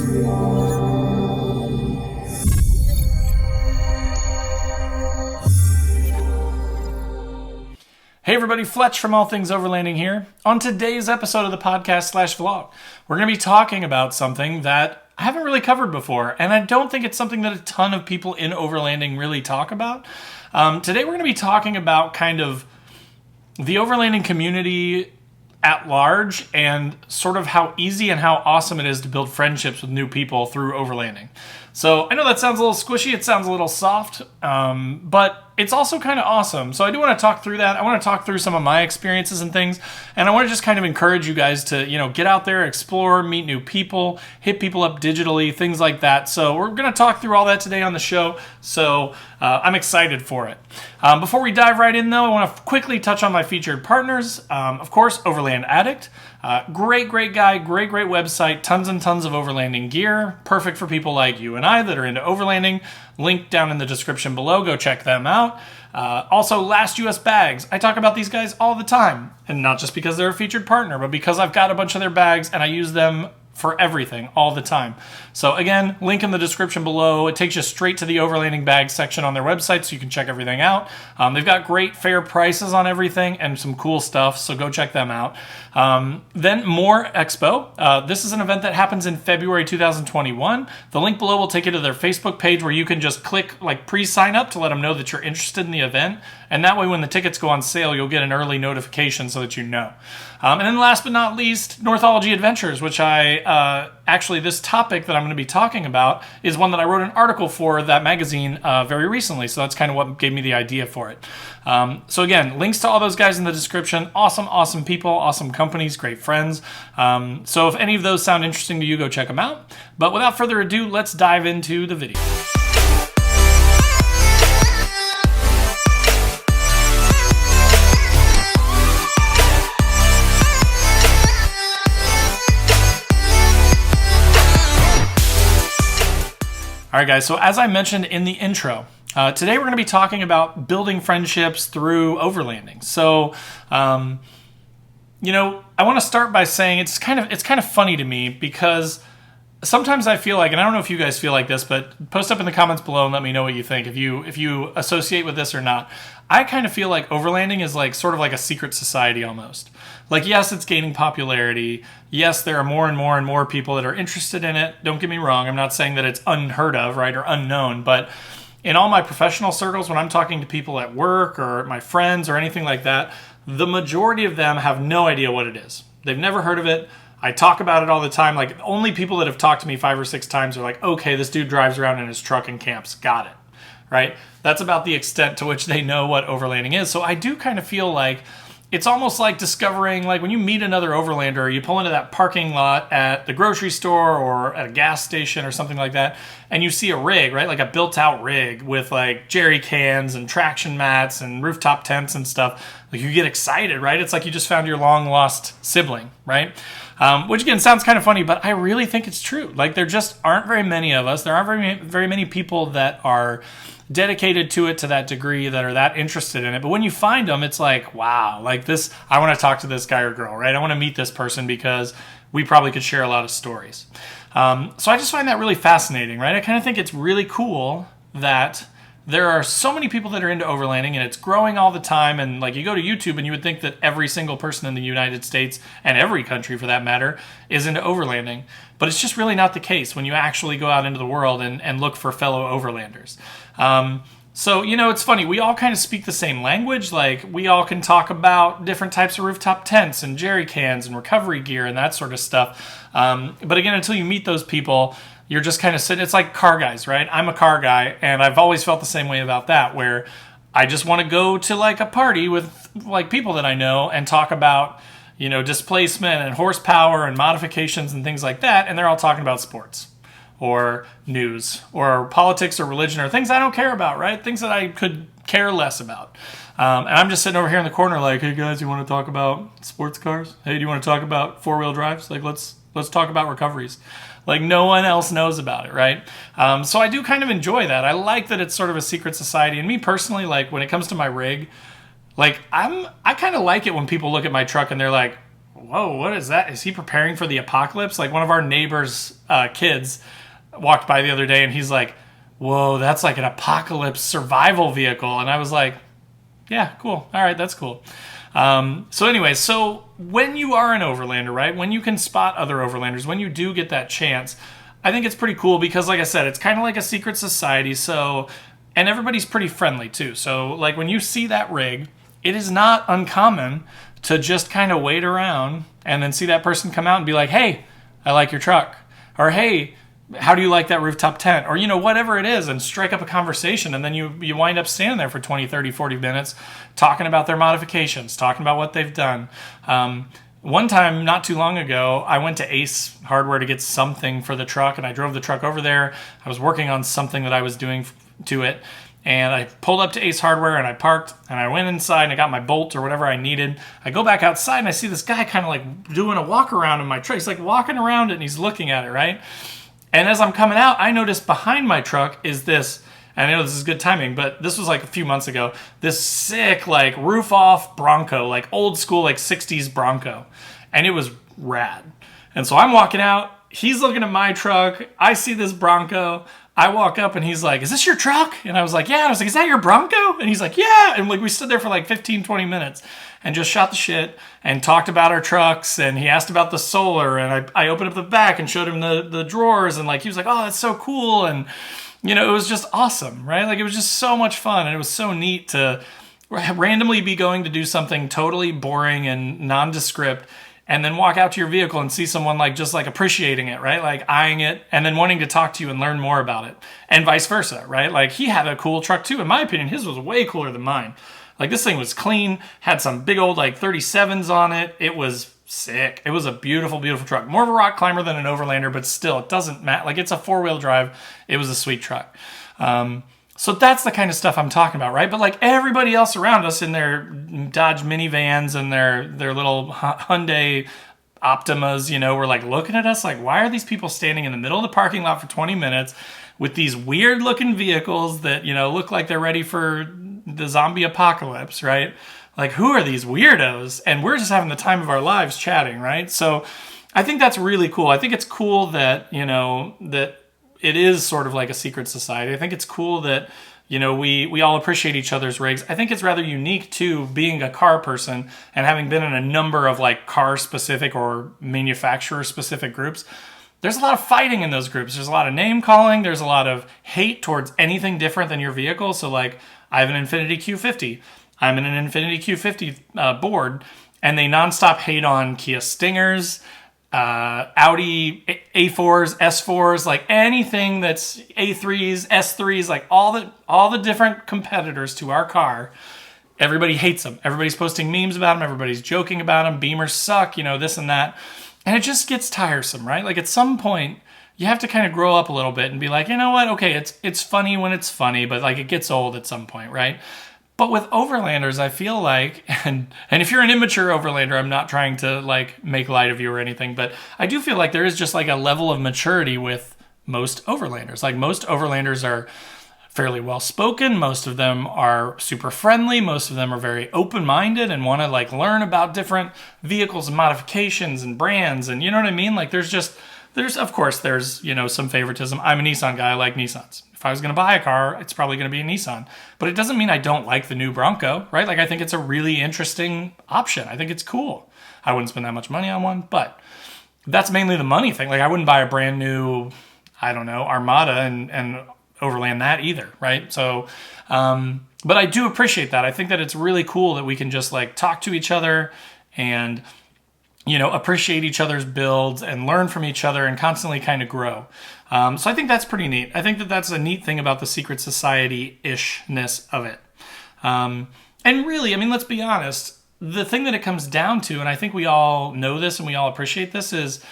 Hey everybody, Fletch from All Things Overlanding here. On today's episode of the podcast/vlog, we're going to be talking about something that I haven't really covered before, and I don't think it's something that a ton of people in overlanding really talk about. Today we're going to be talking about kind of the overlanding community at large and sort of how easy and how awesome it is to build friendships with new people through overlanding. So I know that sounds a little squishy, it sounds a little soft, but it's also kind of awesome. So I do want to talk through that. I want to talk through some of my experiences and things, and I want to just kind of encourage you guys to, get out there, explore, meet new people, hit people up digitally, things like that. So we're going to talk through all that today on the show, so I'm excited for it. Before we dive right in, though, I want to quickly touch on my featured partners. Of course, Overland Addict. Great guy, great website, tons and tons of overlanding gear, perfect for people like you and I that are into overlanding. Link down in the description below, go check them out. Also, Last US Bags. I talk about these guys all the time, and not just because they're a featured partner, but because I've got a bunch of their bags and I use them for everything all the time. So again, link in the description below. It takes you straight to the overlanding bags section on their website so you can check everything out. They've got great fair prices on everything and some cool stuff, so go check them out. Then More Expo. This is an event that happens in February 2021. The link below will take you to their Facebook page where you can just click pre-sign up to let them know that you're interested in the event. And that way when the tickets go on sale, you'll get an early notification so that you know. And then last but not least, Northology Adventures, which actually this topic that I'm going to be talking about is one that I wrote an article for that magazine very recently. So that's kind of what gave me the idea for it. So again, links to all those guys in the description. Awesome people, awesome companies, great friends. So if any of those sound interesting to you, go check them out. But without further ado, let's dive into the video. All right, guys, so as I mentioned in the intro, today we're going to be talking about building friendships through overlanding. So, I want to start by saying it's kind of funny to me because sometimes I feel like, and I don't know if you guys feel like this, but post up in the comments below and let me know what you think, if you associate with this or not. I kind of feel like overlanding is sort of like a secret society almost. Yes, it's gaining popularity. Yes, there are more and more people that are interested in it. Don't get me wrong. I'm not saying that it's unheard of, right, or unknown. But in all my professional circles, when I'm talking to people at work or my friends or anything like that, the majority of them have no idea what it is. They've never heard of it. I talk about it all the time. Only people that have talked to me 5 or 6 times are like, okay, this dude drives around in his truck and camps. Got it, right? That's about the extent to which they know what overlanding is. So I do kind of feel like it's almost like discovering, when you meet another overlander, you pull into that parking lot at the grocery store or at a gas station or something like that, and you see a rig, right? Like a built-out rig with jerry cans and traction mats and rooftop tents and stuff. You get excited, right? It's like you just found your long-lost sibling, right? Which again sounds kind of funny, but I really think it's true. There just aren't very many of us. There aren't very many people that are dedicated to it to that degree, that are that interested in it. But when you find them, it's like, wow, this, I want to talk to this guy or girl, right? I want to meet this person because we probably could share a lot of stories. So I just find that really fascinating, right? I kind of think it's really cool that there are so many people that are into overlanding, and it's growing all the time. And you go to YouTube and you would think that every single person in the United States, and every country for that matter, is into overlanding. But it's just really not the case when you actually go out into the world and look for fellow overlanders. So, it's funny. We all kind of speak the same language. We all can talk about different types of rooftop tents and jerry cans and recovery gear and that sort of stuff. But again, until you meet those people, you're just kind of sitting. It's like car guys, right? I'm a car guy, and I've always felt the same way about that, where I just want to go to a party with people that I know and talk about, displacement and horsepower and modifications and things like that, and they're all talking about sports or news or politics or religion or things I don't care about, right? Things that I could care less about. And I'm just sitting over here in the corner hey guys, you want to talk about sports cars? Hey, do you want to talk about four-wheel drives? Let's talk about recoveries. No one else knows about it, right? So I do kind of enjoy that. I like that it's sort of a secret society. And me personally, when it comes to my rig, I kind of like it when people look at my truck and they're like, whoa, what is that? Is he preparing for the apocalypse? Like one of our neighbors' kids walked by the other day and he's like, whoa, that's like an apocalypse survival vehicle. And I was like, yeah, cool. All right, that's cool. So anyway, so when you are an overlander, right, when you can spot other overlanders, when you do get that chance, I think it's pretty cool because, like I said, it's kind of like a secret society. So, and everybody's pretty friendly too. So like when you see that rig, it is not uncommon to just kind of wait around and then see that person come out and be like, hey, I like your truck. Or, hey, how do you like that rooftop tent? Or, whatever it is, and strike up a conversation. And then you wind up standing there for 20, 30, 40 minutes talking about their modifications, talking about what they've done. One time, not too long ago, I went to Ace Hardware to get something for the truck, and I drove the truck over there. I was working on something that I was doing to it, and I pulled up to Ace Hardware, and I parked, and I went inside, and I got my bolt or whatever I needed. I go back outside, and I see this guy kind of like doing a walk around in my truck. He's like walking around it, and he's looking at it, right? And as I'm coming out, I noticed behind my truck is this, and I know this is good timing, but this was like a few months ago, this sick, like, roof-off Bronco, like old school, like 60s Bronco. And it was rad. And so I'm walking out, he's looking at my truck, I see this Bronco, I walk up and he's like, is this your truck? And I was like, yeah. And I was like, is that your Bronco? And he's like, yeah. And like we stood there for like 15, 20 minutes and just shot the shit and talked about our trucks. And he asked about the solar. And I opened up the back and showed him the drawers. And like he was like, oh, that's so cool. And, it was just awesome, right? Like it was just so much fun. And it was so neat to randomly be going to do something totally boring and nondescript and then walk out to your vehicle and see someone like just like appreciating it, right? Like eyeing it and then wanting to talk to you and learn more about it and vice versa, right? Like he had a cool truck too. In my opinion, his was way cooler than mine. Like this thing was clean, had some big old like 37s on it. It was sick. It was a beautiful, beautiful truck. More of a rock climber than an overlander, but still it doesn't matter. Like it's a 4-wheel drive. It was a sweet truck. So that's the kind of stuff I'm talking about, right? But like everybody else around us in their Dodge minivans and their little Hyundai Optimas, were like looking at us like, why are these people standing in the middle of the parking lot for 20 minutes with these weird looking vehicles that, look like they're ready for the zombie apocalypse, right? Like, who are these weirdos? And we're just having the time of our lives chatting, right? So I think that's really cool. I think it's cool that, that it is sort of like a secret society. I think it's cool that, we all appreciate each other's rigs. I think it's rather unique too, being a car person and having been in a number of like car specific or manufacturer specific groups. There's a lot of fighting in those groups. There's a lot of name calling. There's a lot of hate towards anything different than your vehicle. So like I have an Infiniti Q50. I'm in an Infiniti Q50 board and they nonstop hate on Kia Stingers, Audi A4s, S4s, like anything that's A3s, S3s, like all the different competitors to our car. Everybody hates them. Everybody's posting memes about them. Everybody's joking about them. Beamers suck, this and that. And it just gets tiresome, right? Like at some point, you have to kind of grow up a little bit and be like, you know what? Okay, it's funny when it's funny, but like it gets old at some point, right? But with overlanders, I feel like, and if you're an immature overlander, I'm not trying to like make light of you or anything, but I do feel like there is just like a level of maturity with most overlanders. Like most overlanders are fairly well spoken. Most of them are super friendly. Most of them are very open-minded and want to like learn about different vehicles and modifications and brands. And you know what I mean? Like there's of course some favoritism. I'm a Nissan guy. I like Nissans. If I was going to buy a car, it's probably going to be a Nissan. But it doesn't mean I don't like the new Bronco, right? Like I think it's a really interesting option. I think it's cool. I wouldn't spend that much money on one, but that's mainly the money thing. Like I wouldn't buy a brand new, Armada and overland that either, right? So, but I do appreciate that. I think that it's really cool that we can just like talk to each other and appreciate each other's builds and learn from each other and constantly kind of grow. So I think that's pretty neat. I think that that's a neat thing about the secret society-ishness of it. And really, let's be honest, the thing that it comes down to, and I think we all know this and we all appreciate this is,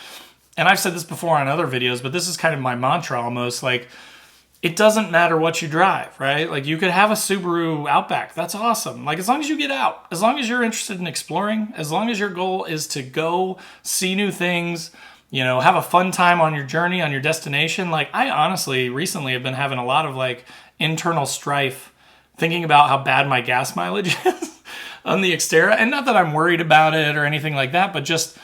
and I've said this before on other videos, but this is kind of my mantra almost, like, it doesn't matter what you drive, right? Like you could have a Subaru Outback. That's awesome. Like as long as you get out, as long as you're interested in exploring, as long as your goal is to go see new things, have a fun time on your journey, on your destination. Like I honestly recently have been having a lot of like internal strife thinking about how bad my gas mileage is. on the Xterra. And not that I'm worried about it or anything like that, but just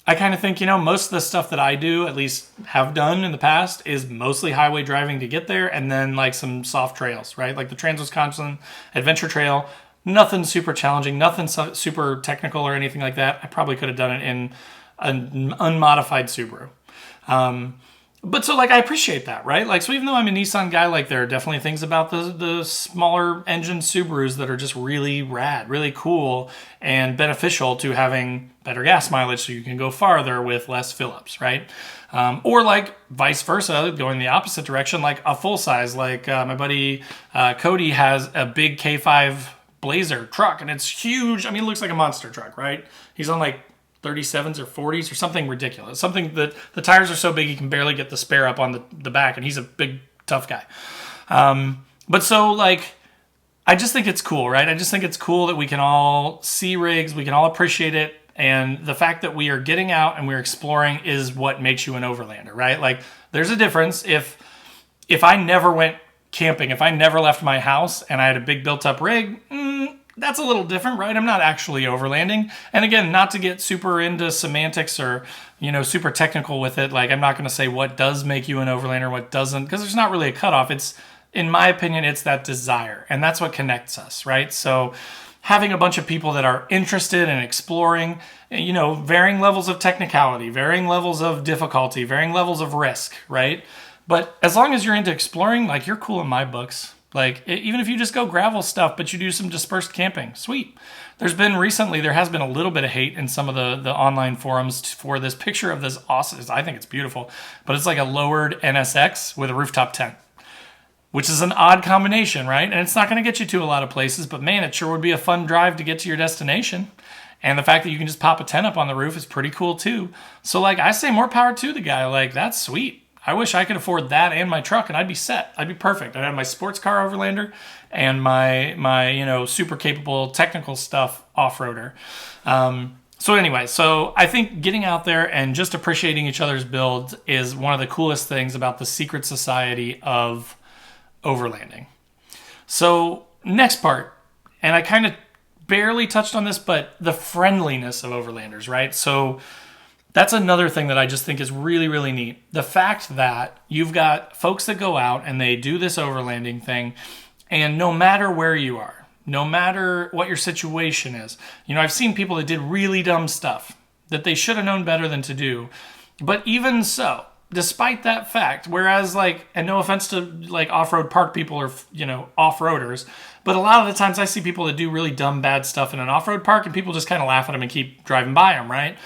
I kind of think, most of the stuff that I do, at least have done in the past, is mostly highway driving to get there, and then like some soft trails, right? Like the Trans-Wisconsin Adventure Trail, nothing super challenging, nothing super technical or anything like that. I probably could have done it in an unmodified Subaru. But so like I appreciate that, right? Like, so even though I'm a Nissan guy, like there are definitely things about the smaller engine Subarus that are just really rad, really cool, and beneficial to having better gas mileage so you can go farther with less fill-ups, right? Or like vice versa, going the opposite direction, like a full size, like my buddy Cody has a big K5 Blazer truck, and it's huge. I mean, it looks like a monster truck, right? He's on like 37s or 40s or something ridiculous. Something that the tires are so big he can barely get the spare up on the back, and he's a big, tough guy. But so, like, I just think it's cool, right? I just think it's cool that we can all see rigs, we can all appreciate it, and the fact that we are getting out and we're exploring is what makes you an overlander, right? Like, there's a difference if I never went camping, if I never left my house and I had a big built-up rig, that's a little different, right? I'm not actually overlanding. And again, not to get super into semantics or, super technical with it. Like, I'm not going to say what does make you an overlander, what doesn't, because there's not really a cutoff. It's, in my opinion, it's that desire. And that's what connects us, right? So having a bunch of people that are interested in exploring, varying levels of technicality, varying levels of difficulty, varying levels of risk, right? But as long as you're into exploring, like, you're cool in my books. Like, even if you just go gravel stuff, but you do some dispersed camping, sweet. There has been a little bit of hate in some of the online forums for this picture of this awesome, I think it's beautiful, but it's like a lowered NSX with a rooftop tent, which is an odd combination, right? And it's not going to get you to a lot of places, but man, it sure would be a fun drive to get to your destination. And the fact that you can just pop a tent up on the roof is pretty cool too. So like, I say more power to the guy. Like, that's sweet. I wish I could afford that and my truck, and I'd be set. I'd be perfect. I'd have my sports car Overlander and my super capable technical stuff off-roader. So anyway, so I think getting out there and just appreciating each other's builds is one of the coolest things about the secret society of overlanding. So next part, and I kind of barely touched on this, but the friendliness of overlanders, right? So that's another thing that I just think is really, really neat. The fact that you've got folks that go out and they do this overlanding thing, and no matter where you are, no matter what your situation is, I've seen people that did really dumb stuff that they should have known better than to do. But even so, despite that fact, whereas and no offense to off-road park people or, off-roaders, but a lot of the times I see people that do really dumb, bad stuff in an off-road park and people just kind of laugh at them and keep driving by them, right?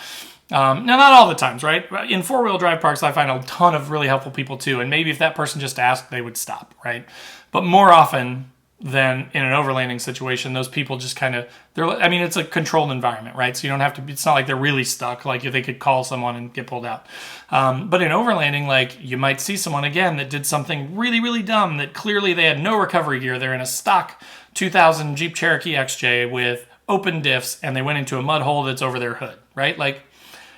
Now, not all the times, right? In four-wheel drive parks, I find a ton of really helpful people too, and maybe if that person just asked, they would stop, right? But more often than in an overlanding situation, those people just kind of, it's a controlled environment, right? So you don't have to, it's not like they're really stuck, like if they could call someone and get pulled out. But in overlanding, you might see someone, again, that did something really, really dumb, that clearly they had no recovery gear. They're in a stock 2000 Jeep Cherokee XJ with open diffs, and they went into a mud hole that's over their hood, right?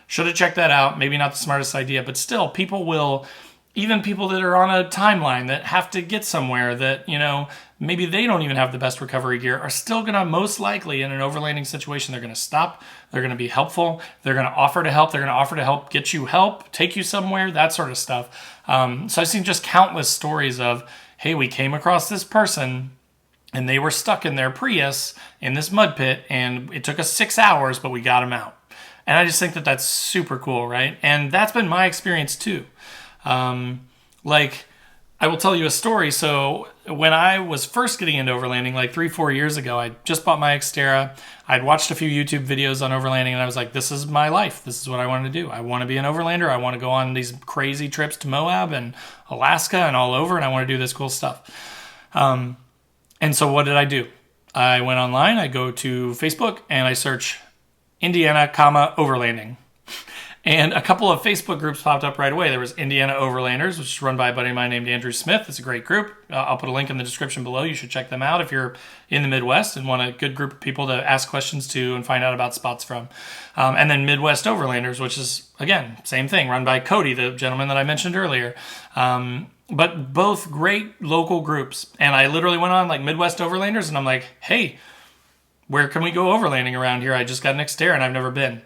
Should have checked that out. Maybe not the smartest idea, but still, people will, even people that are on a timeline that have to get somewhere that, maybe they don't even have the best recovery gear, are still going to, most likely in an overlanding situation, they're going to stop. They're going to be helpful. They're going to offer to help. They're going to offer to help get you help, take you somewhere, that sort of stuff. So I've seen just countless stories of, hey, we came across this person and they were stuck in their Prius in this mud pit, and it took us 6 hours, but we got them out. And I just think that that's super cool, right? And that's been my experience too. I will tell you a story. So when I was first getting into overlanding, 3-4 years ago, I just bought my Xterra. I'd watched a few YouTube videos on overlanding, and I was like, this is my life. This is what I want to do. I want to be an overlander. I want to go on these crazy trips to Moab and Alaska and all over, and I want to do this cool stuff. And so what did I do? I went online. I go to Facebook, and I search Indiana, overlanding. And a couple of Facebook groups popped up right away. There was Indiana Overlanders, which is run by a buddy of mine named Andrew Smith. It's a great group. I'll put a link in the description below. You should check them out if you're in the Midwest and want a good group of people to ask questions to and find out about spots from. And then Midwest Overlanders, which is, again, same thing, run by Cody, the gentleman that I mentioned earlier. But both great local groups. And I literally went on Midwest Overlanders, and I'm like, hey, where can we go overlanding around here? I just got an Xterra and I've never been.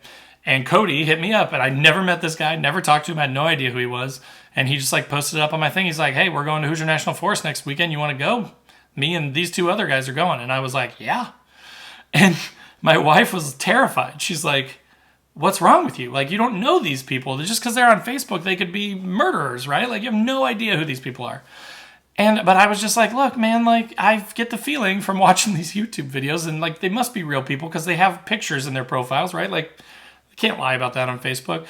And Cody hit me up, and I never met this guy, never talked to him, had no idea who he was. And he just like posted it up on my thing. He's like, hey, we're going to Hoosier National Forest next weekend. You want to go? Me and these 2 other guys are going. And I was like, yeah. And my wife was terrified. She's like, what's wrong with you? Like, you don't know these people. Just because they're on Facebook, they could be murderers, right? Like, you have no idea who these people are. But I was just like, look, man, like, I get the feeling from watching these YouTube videos, and like, they must be real people because they have pictures in their profiles, right? Like, they can't lie about that on Facebook.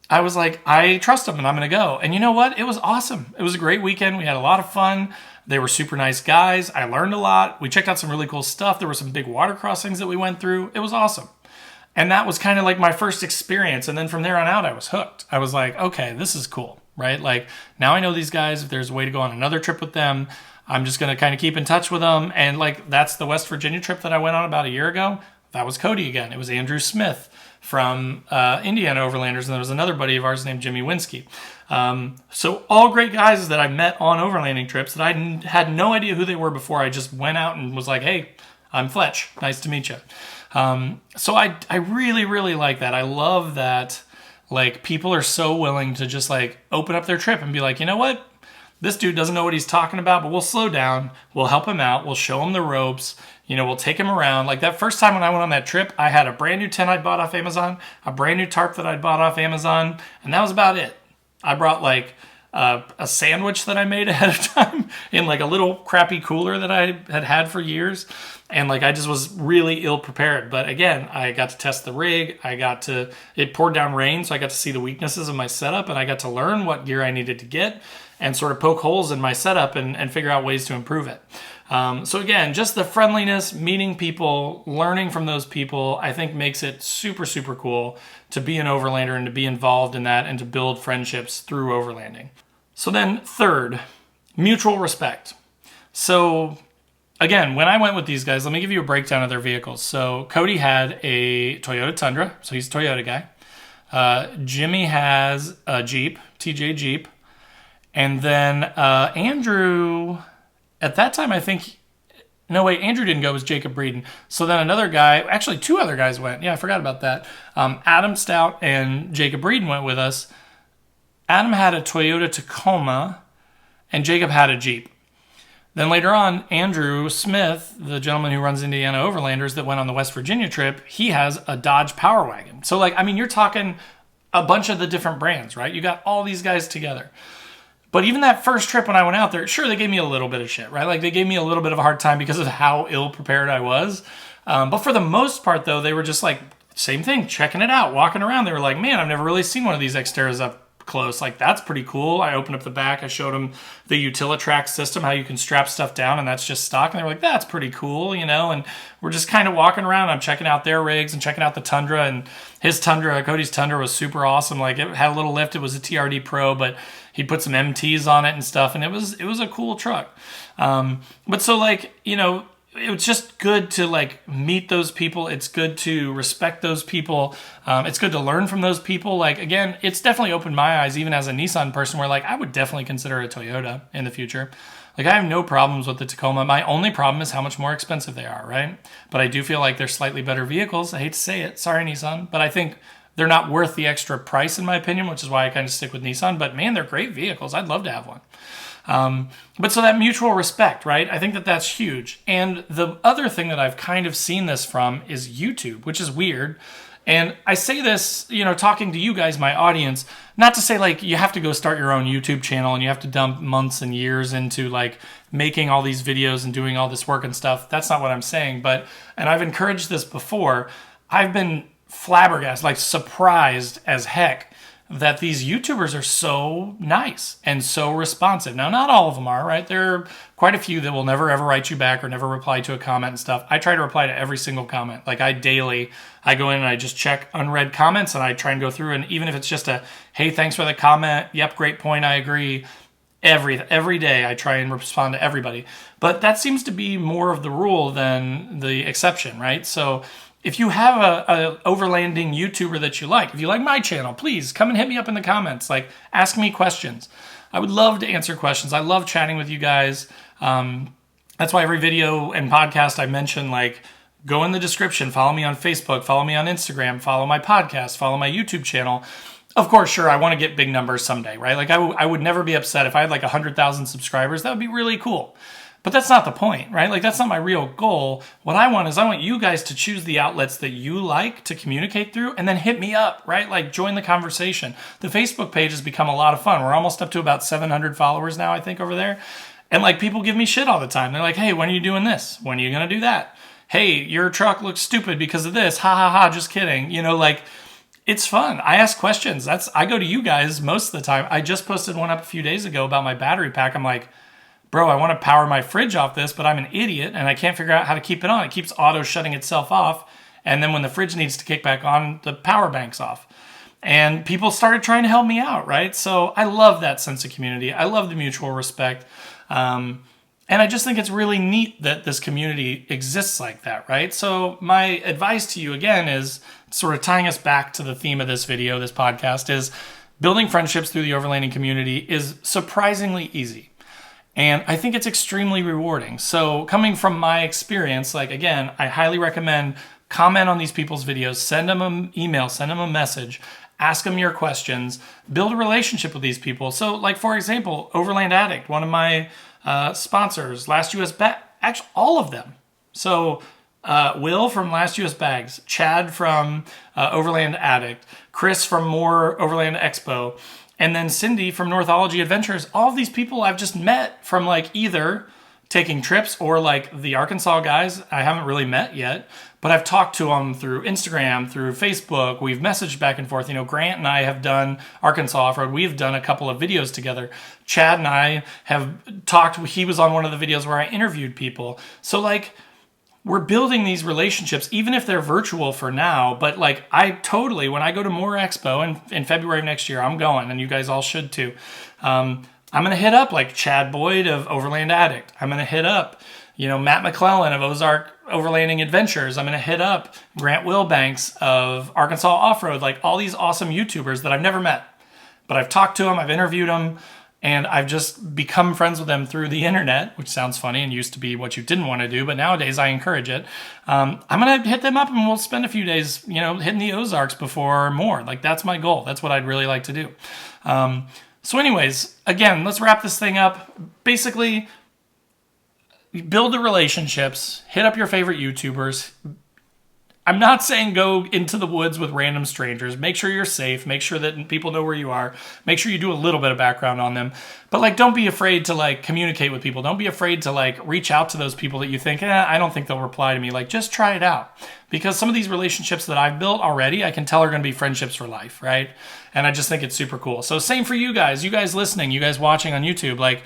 I was like, I trust them and I'm going to go. And you know what? It was awesome. It was a great weekend. We had a lot of fun. They were super nice guys. I learned a lot. We checked out some really cool stuff. There were some big water crossings that we went through. It was awesome. And that was kind of like my first experience. And then from there on out, I was hooked. I was like, okay, this is cool, right? Like, now I know these guys. If there's a way to go on another trip with them, I'm just going to kind of keep in touch with them. And like, that's the West Virginia trip that I went on about a year ago. That was Cody again. It was Andrew Smith from Indiana Overlanders, and there was another buddy of ours named Jimmy Winsky. So all great guys that I met on overlanding trips that I had no idea who they were before. I just went out and was like, hey, I'm Fletch. Nice to meet you. So I really, really like that. I love that, like, people are so willing to just like open up their trip and be like, you know what? This dude doesn't know what he's talking about, but we'll slow down. We'll help him out. We'll show him the ropes. We'll take him around. Like that first time when I went on that trip, I had a brand new tent I'd bought off Amazon, a brand new tarp that I'd bought off Amazon, and that was about it. I brought like a sandwich that I made ahead of time in like a little crappy cooler that I had for years. And like, I just was really ill prepared. But again, I got to test the rig. It poured down rain, so I got to see the weaknesses of my setup, and I got to learn what gear I needed to get and sort of poke holes in my setup and figure out ways to improve it. So again, just the friendliness, meeting people, learning from those people, I think makes it super, super cool to be an overlander and to be involved in that and to build friendships through overlanding. So then third, mutual respect. So again, when I went with these guys, let me give you a breakdown of their vehicles. So Cody had a Toyota Tundra, so he's a Toyota guy. Jimmy has a Jeep, TJ Jeep. And then Andrew, at that time, I think, no, wait, Andrew didn't go, it was Jacob Breeden. So then another guy, actually 2 other guys went. Yeah, I forgot about that. Adam Stout and Jacob Breeden went with us. Adam had a Toyota Tacoma, and Jacob had a Jeep. Then later on, Andrew Smith, the gentleman who runs Indiana Overlanders that went on the West Virginia trip, he has a Dodge Power Wagon. So like, I mean, you're talking a bunch of the different brands, right? You got all these guys together. But even that first trip when I went out there, sure, they gave me a little bit of shit, right? Like, they gave me a little bit of a hard time because of how ill-prepared I was. But for the most part, though, they were just like, same thing, checking it out, walking around. They were like, man, I've never really seen one of these Xterras up close. Like, that's pretty cool. I opened up the back. I showed them the Utilitrack system, how you can strap stuff down, and that's just stock. And they were like, that's pretty cool, And we're just kind of walking around. I'm checking out their rigs and checking out the Tundra. And his Tundra, Cody's Tundra, was super awesome. Like, it had a little lift. It was a TRD Pro, but he put some MTs on it and stuff. And it was a cool truck. But so, like, it was just good to like meet those people. It's good to respect those people. It's good to learn from those people. Like, again, it's definitely opened my eyes, even as a Nissan person, where like I would definitely consider a Toyota in the future. Like, I have no problems with the Tacoma. My only problem is how much more expensive they are, right? But I do feel like they're slightly better vehicles. I hate to say it. Sorry, Nissan. But I think they're not worth the extra price, in my opinion, which is why I kind of stick with Nissan. But man, they're great vehicles. I'd love to have one. But so that mutual respect, right? I think that that's huge. And the other thing that I've kind of seen this from is YouTube, which is weird. And I say this, talking to you guys, my audience, not to say like you have to go start your own YouTube channel and you have to dump months and years into like making all these videos and doing all this work and stuff. That's not what I'm saying. And I've encouraged this before. I've been flabbergasted, like surprised as heck that these YouTubers are so nice and so responsive. Now, not all of them are, right? There are quite a few that will never ever write you back or never reply to a comment and stuff. I try to reply to every single comment. Like, I go in and I just check unread comments and I try and go through, and even if it's just a, hey, thanks for the comment, yep, great point, I agree, every day I try and respond to everybody. But that seems to be more of the rule than the exception, right? So if you have a overlanding YouTuber that you like, if you like my channel, please come and hit me up in the comments. Like, ask me questions. I would love to answer questions. I love chatting with you guys. That's why every video and podcast I mention, like, go in the description, follow me on Facebook, follow me on Instagram, follow my podcast, follow my YouTube channel. Of course, sure, I want to get big numbers someday, right? Like I would never be upset if I had like 100,000 subscribers. That would be really cool. But that's not the point, right? Like that's not my real goal. What I want you guys to choose the outlets that you like to communicate through and then hit me up, right? Like join the conversation. The Facebook page has become a lot of fun. We're almost up to about 700 followers now, I think, over there. And like people give me shit all the time. They're like, hey, when are you doing this? When are you going to do that? Hey, your truck looks stupid because of this. Ha ha ha, just kidding. You know, like it's fun. I ask questions. I go to you guys most of the time. I just posted one up a few days ago about my battery pack. I'm like, bro, I want to power my fridge off this, but I'm an idiot and I can't figure out how to keep it on. It keeps auto shutting itself off. And then when the fridge needs to kick back on, the power bank's off. And people started trying to help me out, right? So I love that sense of community. I love the mutual respect. And I just think it's really neat that this community exists like that, right? So my advice to you again is sort of tying us back to the theme of this video, this podcast, is building friendships through the overlanding community is surprisingly easy. And I think it's extremely rewarding. So coming from my experience, like again, I highly recommend comment on these people's videos, send them an email, send them a message, ask them your questions, build a relationship with these people. So like, for example, Overland Addict, one of my sponsors, Last US Bag, actually all of them. So Will from Last US Bags, Chad from Overland Addict, Chris from More Overland Expo, and then Cindy from Northology Adventures. All of these people I've just met from like either taking trips or like the Arkansas guys I haven't really met yet, but I've talked to them through Instagram, through Facebook. We've messaged back and forth. You know, Grant and I have done Arkansas Off-Road. We've done a couple of videos together. Chad and I have talked. He was on one of the videos where I interviewed people. So like, we're building these relationships, even if they're virtual for now. But like, I totally, when I go to More Expo in February of next year, I'm going, and you guys all should too. I'm going to hit up like Chad Boyd of Overland Addict. I'm going to hit up, you know, Matt McClellan of Ozark Overlanding Adventures. I'm going to hit up Grant Wilbanks of Arkansas Off-Road, like all these awesome YouTubers that I've never met. But I've talked to them, I've interviewed them, and I've just become friends with them through the internet, which sounds funny and used to be what you didn't want to do, but nowadays I encourage it. I'm going to hit them up and we'll spend a few days, you know, hitting the Ozarks before more. Like that's my goal. That's what I'd really like to do. So anyways, again, let's wrap this thing up. Basically, build the relationships, hit up your favorite YouTubers. I'm not saying go into the woods with random strangers. Make sure you're safe. Make sure that people know where you are. Make sure you do a little bit of background on them. But like, don't be afraid to like communicate with people. Don't be afraid to like reach out to those people that you think, I don't think they'll reply to me. Like, just try it out. Because some of these relationships that I've built already, I can tell are going to be friendships for life, right? And I just think it's super cool. So same for you guys listening, you guys watching on YouTube. Like,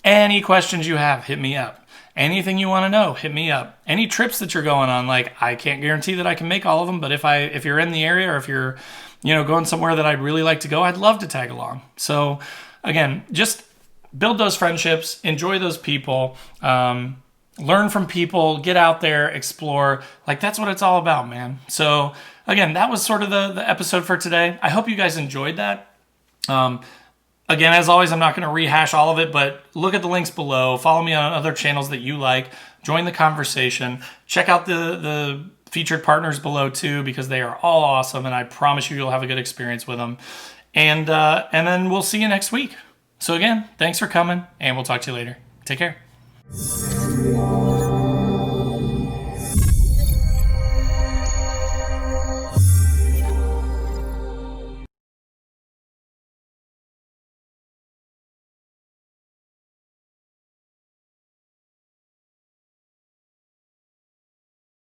any questions you have, hit me up. Anything you want to know, hit me up. Any trips that you're going on, like I can't guarantee that I can make all of them, but if you're in the area or if you're, you know, going somewhere that I'd really like to go, I'd love to tag along. So again, just build those friendships, enjoy those people, learn from people, get out there, explore. Like that's what it's all about, man. So again, that was sort of the episode for today. I hope you guys enjoyed that. Again, as always, I'm not going to rehash all of it, but look at the links below. Follow me on other channels that you like. Join the conversation. Check out the featured partners below too, because they are all awesome, and I promise you'll have a good experience with them. And then we'll see you next week. So again, thanks for coming, and we'll talk to you later. Take care.